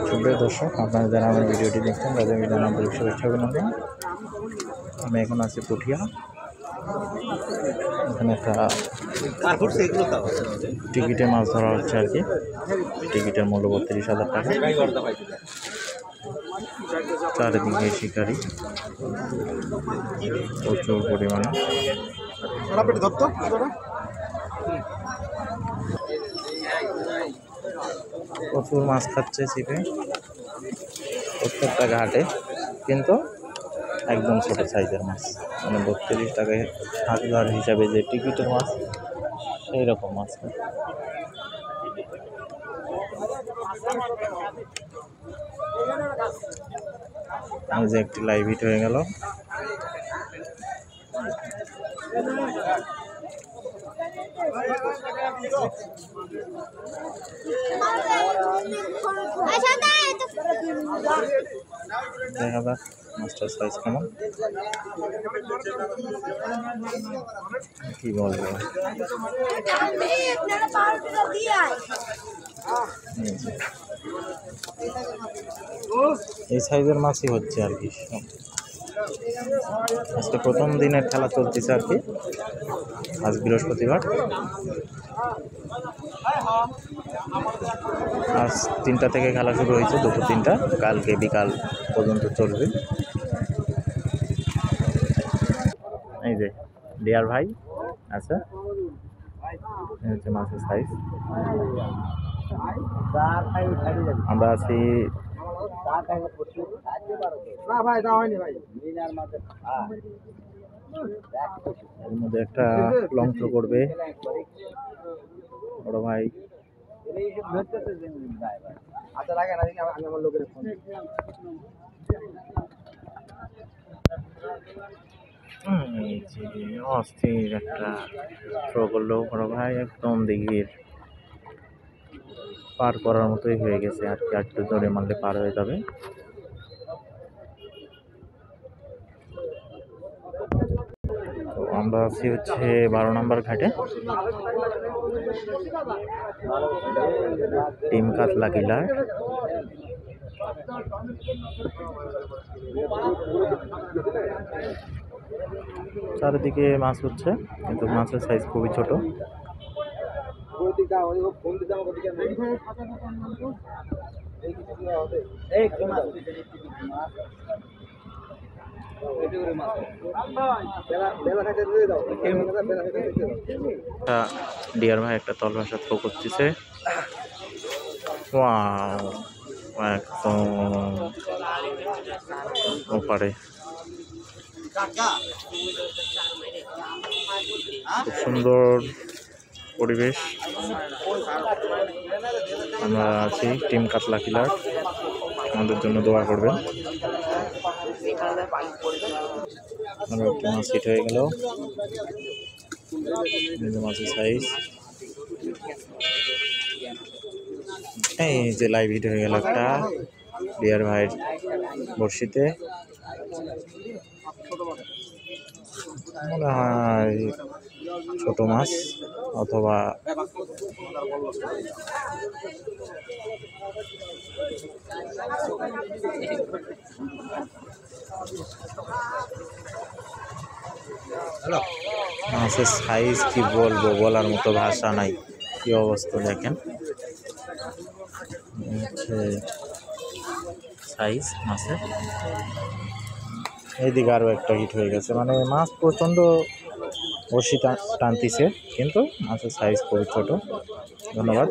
সুপ্রিয় দর্শক, আপনারা যারা আমার ভিডিওটি দেখছেন তাদের জানাই আন্তরিক শুভেচ্ছা অভিনন্দন। আমি এখন আছি পুঠিয়া। এখানে একটা টিকিটে মাছ ধরা হচ্ছে আর কি। টিকিটের মূল্য ৩২,০০০ টাকা। চারিদিকে শিকারি প্রচুর পরিমাণে। প্রচুর মাছ খাচ্ছে ছিপে প্রত্যেকটা ঘাটে, কিন্তু একদম ছোট সাইজের মাছ, মানে ৩২ টাকায় হাজার হিসাবে যে টিকিটের মাছ সেই রকম মাছ। যে একটি লাইভ হিট হয়ে গেল। দেখা যাক মাছটার সাইজ কেমন, কি বলবো। এই সাইজের মাছই হচ্ছে আর কি। আজকে প্রথম দিনের খেলা চলতেছে আর কি। আজ বৃহস্পতিবার, আজ ৩টা থেকে খেলা শুরু হয়েছে, দুপুর ৩টা, কালকে বিকাল পর্যন্ত চলবে। এই যে ডিয়ার ভাই আচ্ছা, এই হচ্ছে মাছের সাইজ। আমরা আছি এর মধ্যে একটা লং থ্রো করবে বড় ভাই। অস্থির একটা থ্রো করলো বড় ভাই, একদম দিঘির পার করার মতোই হয়ে গেছে আর কি। একটু জোরে মারলে পার হয়ে যাবে। তো আমরা আছি হচ্ছে 12 নম্বর ঘাটে, টিম কাতলা কিলার। চারিদিকে মাছ হচ্ছে, কিন্তু মাছের সাইজ খুবই ছোট। ডিয়ার ভাই একটা তল ভাষা থ্রো করতেছে, একদম ওপারে। খুব সুন্দর পরিবেশ। আমরা আছি টিম কাতলা কিলার, আমাদের জন্য দোয়া করবেন। একটি মাছ হিট হয়ে গেল, মাছের সাইজ। এই যে লাইভ হিট হয়ে গেল একটা ডিয়ার ভাইয়ের বড়শিতে, মনে হয় ছোট মাছ অথবা মাছের সাইজ কি বলবো, বলার মতো ভাষা নাই। কি অবস্থা দেখেন, সাইজ মাছের। এইদিকে আরো একটা হিট হয়ে গেছে, মানে মাছ প্রচন্ড বড়শি টানতিছে, কিন্তু মাছের সাইজ খুবই ছোট। ধন্যবাদ।